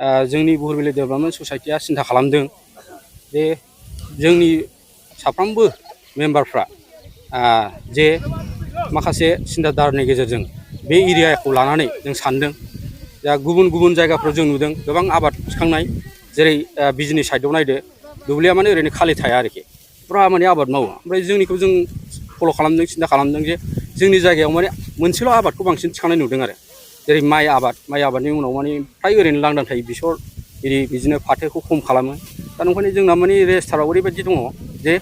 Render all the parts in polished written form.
जोंनि बुहुरबिलि डेभेलपमेन्ट ससाइटिया सिन्था खालामदों जे जोंनि साफ्रोमबो मेम्बारफ्रा जे माखासे सिन्थाधारनि गेजेरजों बे एरियाखौ लानानै जों सानदों। दा गुबुन गुबुन जायगाफ्राव जों नुदों गोबां आबाद थिखांनाय, जेरै बिजनि साइडआव नायदो दुब्लिया माने ओरैनो खालि थाया आरोखि, फुरा माने आबाद मावो। ओमफ्राय जोंनिखौ जों फल' खालामदों, सिन्था खालामदों जे जोंनि जायगायाव माने मोनसेल' आबादखौ बांसिन थिखांनाय नुदों आरो, जेरै माइ आबादनि उनाव माने फ्राय ओरैनो लांदां थायो, बेसर एरि बिदिनो फाथोखौ खम खालामो। दा ओंखायनो जोंना माने रेजिस्टाराव ओरैबायदि दङ जे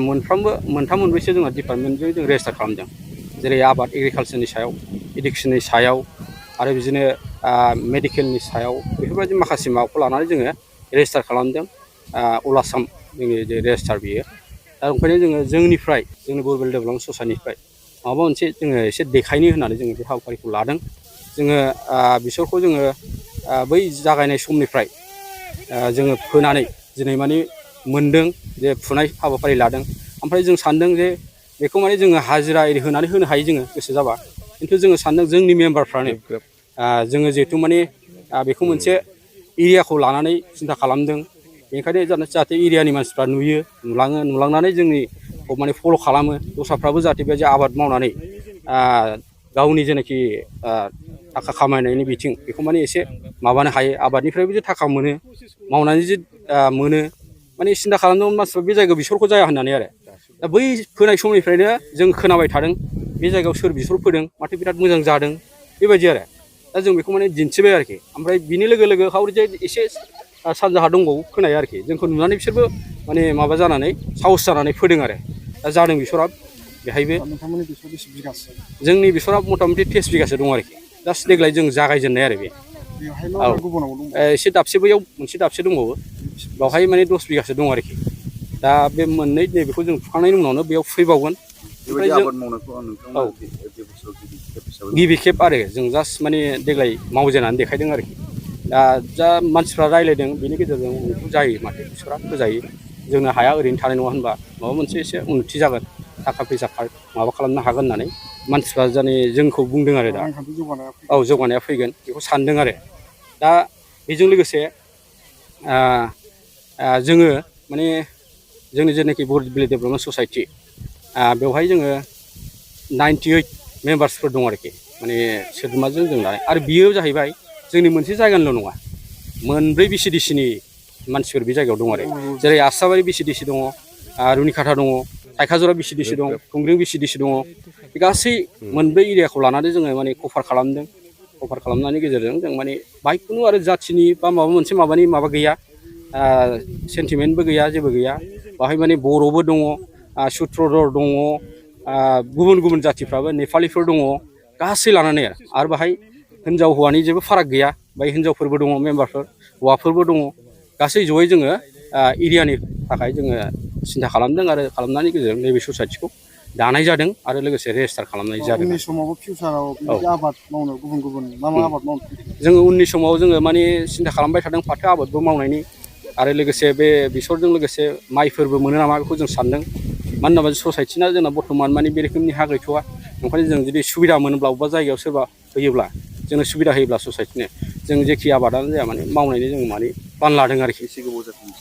मोनथाम मोनब्रैसो जोंना डिपार्टमेन्टजों जों रेजिस्टार खालामदों, जेरै आबाद एग्रिकालसारनि सायाव, इडुकेसननि सायाव आरो बिदिनो मेडिकेलनि सायाव, बेफोरबायदि माखासे माबाखौ लानानै जोङो रेजिस्टार खालामदों। अल आसाम जोंनि जे रेजिस्टार बियो। दा ओंखायनो जोङो जोंनिफ्राय जोंनि बुहुरबिल डेभेलपमेन्ट ससाइटिनिफ्राय माबा मोनसे जोङो एसे देखायनो होननानै जोङो बे हाबाफारिखौ लादों। जोङो बेसरखौ जोङो बै जागायनाय समनिफ्राय जोङो फोनानै दिनै माने मोनदों, जे फुनाय हाबाफारि लादों। ओमफ्राय जों सानदों जे बेखौ माने जोङो हाजिरा एरि होनानै होनो हायो जोङो गोसो जाबा, खिन्थु जोङो सानदों जोंनि मेम्बारफ्रानो जोङो जिहेथु माने बेखौ मोनसे एरियाखौ लानानै सिन्था खालामदों, बेनिखायनो जाहाथे एरियानि मानसिफ्रा नुयो, नुलांनानै जोंनिखौ माने फल' खालामो, दस्राफ्राबो जाहाथे बे आबाद मावनानै गावनि जेनाखि थाखा खामायनायनि बिथिं बेखौ माने एसे माबानो हायो, आबादनिफ्रायबो जे थाखा मोनो, मावनानै जे मोनो, माने सिन्था खालामदोंमोन मानसिफ्रा बे जायगायाव बेसरखौ जाया होननानै आरो। दा बै फोनाय समनिफ्रायनो जों खोनाबाय थादों बे जायगायाव सोर बेसर फोदों, माथो बिराद मोजां जादों, बेबायदि आरो। दा जों बेखौ माने दिन्थिबाय आरोखि। ओमफ्राय बिनि लोगो लोगो हावरिजे एसे सानजाहा दंबावो फोनाय आरोखि, जोंखौ नुनानै बिसोरबो माने माबा जानानै साहस जानानै फोदों आरो। दा जादों बेसरा बेहायबो। जोंनि बेसरा मथा मथि 23 बिगासो दं आरोखि, जास्ट देग्लाय जों जागायजेननाय आरो बे। औ, एसे दाबसे बैयाव मोनसे दाबसे दंबावो, बेवहाय माने 10 बिगासो दं आरोखि। दा बे मोननै नैबेखौ जों फुखांनायनि उनावनो बेयाव फैबावगोन। ओमफ्राय जों औ गिबि खेब आरो जों जास्ट माने देग्लाय मावजेननानै देखायदों आरोखि। दा जा मानसिफ्रा रायज्लायदों बेनि गेजेरजों बेखौ जायो माथो बिसरा फोजायो, जोंनो हाया ओरैनो थानाय नङा होनबा, माबा मोनसे एसे उन्नति जागोन, थाखा फैसा माबा खालामनो हागोन होननानै मानसिफ्रा जाने जोंखौ बुंदों आरो। दा औ, जौगानाया फैगोन बेखौ सानदों आरो। दा बेजों लोगोसे जोङो माने जोंनि जेनाखि बुहुरबिल डेभेलपमेन्ट ससाइटि, बेवहाय जोङो 98 मेम्बार्सफोर दं आरोखि, माने सोद्रोमाजों जों लानाय। आरो बियो जाहैबाय जोंनि मोनसे जायगानिल' नङा, मोनब्रै VCDCनि मानसिफोर बे जायगायाव दं आरो, जेरै आस्राबारि VCDC दङ, रुनिखाथा दङ, थाइखाजरा VCDC दं, खुंग्रिं VCDC दङ। बे गासै मोनब्रै एरियाखौ लानानै जोङो माने कभार खालामदों। कभार खालामनायनि गेजेरजों जों माने बाहाय खुनु आरो जाथिनि बा माबा मोनसे माबानि माबा गैया, सेन्टिमेन्टबो गैया, जेबो गैया। बाहाय माने बर'बो दङ, सुत्रधर दङ, गुबुन गुबुन जाथिफ्राबो नेपालिफोर दङ, गासै लानानै आरो बाहाय हिन्जाव हौवानि जेबो फाराग गैया, बाहाय हिन्जावफोरबो दङ मेम्बारफोर, हौवाफोरबो दङ। गासै जयै जोङो एरियानि थाखाय जोङो सिन्था खालामदों आरो खालामनायनि गेजेरजों नैबे ससाइटिखौ दानाय जादों आरो लोगोसे रेजिस्टार खालामनाय जादों। उननि समावबो फिउचाराव आबाद मावनो गुबुन मा आबाद मावनो जोङो उननि समाव जोङो माने सिन्था खालामबाय थादों फाथो आबादबो मावनायनि, आरो लोगोसे बे बेसरजों लोगोसे माइफोरबो मोनो नामा बेखौ जों सानदों। मानो होनोबा ससाइटिना जोंना बर्थमान माने बे रोखोमनि हा गैथ'वा, ओंखायनो जों जुदि सुबिदा मोनोब्ला अबेबा जायगायाव सोरबा होयोब्ला, जोंनो सुबिदा होयोब्ला ससाइटिनो, जों जेखि आबादानो जाया माने मावनायनि जों माने प्लान लादों आरोखि। एसे गोबाव जागोन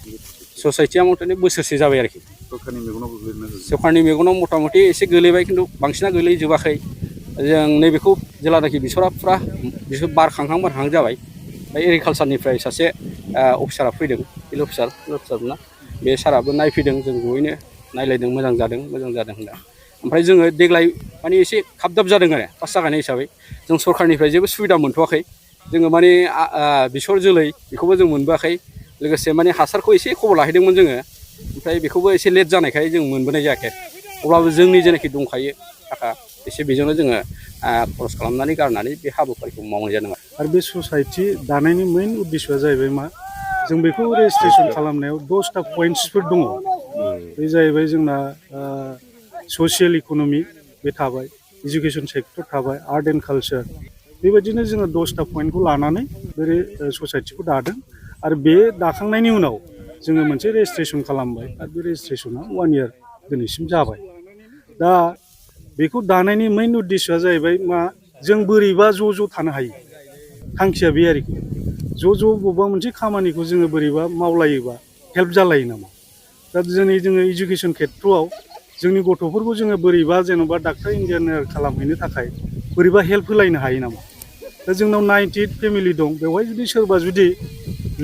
ससाइटिया मथा मथि बोसोरसे जाबाय आरोखि। सरकारनि मेगनाव गोग्लैनो सरकारनि मेगनाव मथा मथि एसे गोलैबाय, खिन्थु बांसिना गोलैजोबाखै। जों नैबेखौ जेलानाखि बेसरा फुरा बिसोर बारखांहां जाबाय, ओमफ्राय एग्रिकालसारनिफ्राय सासे अफिसारा फैदों, फिल्ड अफिसारना बे साराबो नायफैदों, जों जयैनो नायलायदों, मोजां जादों होनना। ओमफ्राय जोङो देग्लाय माने एसे खाबदाब जादों आरो फार्स्ट जागायनाय हिसाबै, जों सरकारनिफ्राय जेबो सुबिदा मोनथ'वाखै। जोङो माने बेसर जोलै बेखौबो जों मोनबोआखै, लोगोसे माने हासारखौ एसे खबर लाहैदोंमोन जोङो, ओमफ्राय बेखौबो एसे लेट जानायखाय जों मोनबोनाय जायाखै। अब्लाबो जोंनि जेनाखि दंखायो थाखा एसे, बेजोंनो जोङो खरस खालामनानै गारनानै बे हाबाफारिखौ मावनाय जादों आरो बे ससाइटि दानायनि मेइन उद्देश्यआ जाहैबाय मा, जों बेखौ रेजिस्ट्रेसन खालामनायाव 10टा पइन्ट्सफोर दङ। बे जाहैबाय जोंना ससियेल इक'नमि बे थाबाय, इडुकेसन सेक्टर थाबाय, आर्ट एन्ड कालचार, बेबायदिनो जोङो 10टा पइन्टखौ लानानै बे ससाइटिखौ दादों। आरो बे दाखांनायनि उनाव जोङो मोनसे रेजिस्ट्रेसन खालामबाय, आरो बे रेजिस्ट्रेसना 1 इयार दिनैसिम जाबाय। दा बेखौ दानायनि मेइन उद्देश्यआ जाहैबाय मा, जों बोरैबा ज' थानो हायो, थांखिया बे आरोखि। ज' बबेबा मोनसे खामानिखौ जोङो बोरैबा मावलायोबा हेल्प जालायो नामा दा दिनै जोङो इडुकेसन खेथ्रआव जोंनि गथ'फोरखौ जोङो बोरैबा जेन'बा डाक्टार इन्जिनियार खालामहैनो थाखाय बोरैबा हेल्प होलायनो हायो नामा दा जोंनाव 98 फेमिलि दं बेवहाय जुदि सोरबा जुदि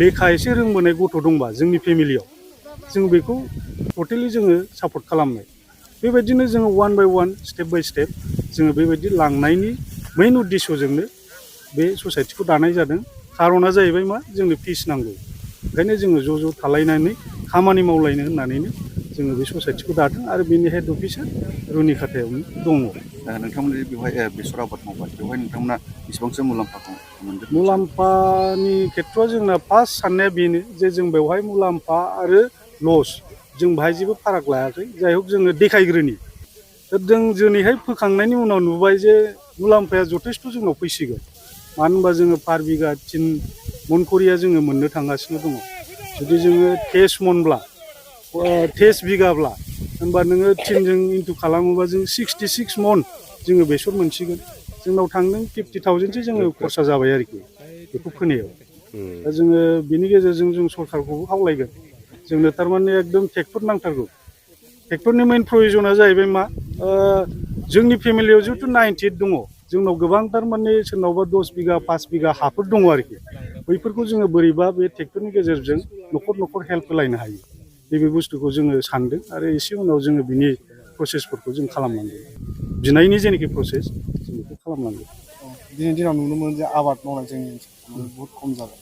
लेखा एसे रोंबोनाय गथ' दंबा जोंनि फेमिलियाव जों बेखौ टटेलि जोङो सापर्ट खालामनाय बेबायदिनो जोङो one bye one step by step जोङो बेबायदि लांनायनि मेइन उद्देश्यजोंनो बे ससाइटिखौ दानाय जादों खार'ना जाहैबाय मा जोंनो फिस नांगौ ओंखायनो जोङो ज' थालायनानै खामानि मावलायनो होननानैनो जोङो बे ससाइटिखौ दादों आरो बेनि हेड अफिसा रुनिखाथायावनो दङ नोंथांमोननि बेवहाय बेसर आबाद मावबाय बेवहाय नोंथांमोना बेसेबांसो मुलाम्फाखौ मोनदों मुलाम्फानि खेथ्रआव जोंना फार्स्ट साननाया बेनो जे जों बेवहाय मुलाम्फा आरो लस जों बाहाय जेबो फाराग लायाखै जाय हक जोङो देखायग्रोनि जों दिनैहाय फोखांनायनि उनाव नुबाय जे मुलाम्फाया जथेस्थ' जोंनाव फैसिगोन मानो होनबा जोङो पार बिगा 3 मन करिया जोङो मोननो थांगासिनो दङ जुदि जोङो 30 मनब्ला 30 बिगाब्ला होनबा नोङो 3 जों इन्टु खालामोबा जों 66 मन जोङो बेसर मोनसिगोन जोंनाव थांदों 50,000सो जोङो खरसा जाबाय आरोखि बेखौ फोनायाव दा जोङो बिनि गेजेरजों जों सरकारखौबो खावलायगोन जोंनो थारमाने एकदम ट्रेक्टर नांथारगौ ट्रेक्टरनि मेइन प्रयजना जाहैबाय मा जोंनि फेमिलियाव जिहेथु 98 दङ जोंनाव गोबांथार माने सोरनावबा 10 बिगा 5 बिगा हाफोर दङ आरोखि बैफोरखौ जोङो बोरैबा बे ट्रेक्टरनि गेजेरजों न'खर हेल्प होलायनो हायो नैबे बुस्थुखौ जोङो सानदों आरो एसे उनाव जोङो बिनि प्रसेसफोरखौ जों खालामनांगौ बिनायनि जेनाखि प्रसेस जों बेखौ खालामनांगौ दिनैनि दिनाव नुनो मोनो जे आबाद मावनाय जोंनि ओनसोलाव बहुद खम जाबाय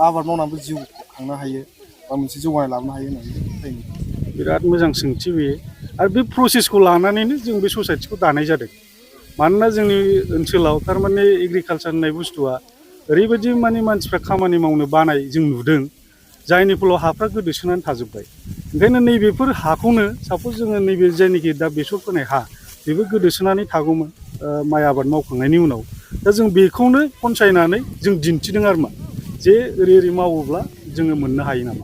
आबाद मावनानैबो जिउ खांनो हायो बा मोनसे जौगानाय लाबोनो हायो होननानै बिराद मोजां सोंथि बेयो आरो बे प्रसेसखौ लानानैनो जों बे ससाइटिखौ दानाय जादों मानोना जोंनि ओनसोलाव थारमाने एग्रिकालसार होननाय बुस्थुआ ओरैबायदि माने मानसिफ्रा खामानि मावनो बानाय जों नुदों जायनि फलाव हाफ्रा गोदोसोनानै थाजोब्बाय ओंखायनो नैबेफोर हाखौनो साप'ज जोङो नैबे जायनाखि दा बेसर फोनाय हा बेबो गोदोसोनानै थागौमोन माइ आबाद मावखांनायनि उनाव दा जों बेखौनो खनसायनानै जों दिन्थिदों आरो मा जे ओरै मावोब्ला जोङो मोननो हायो नामा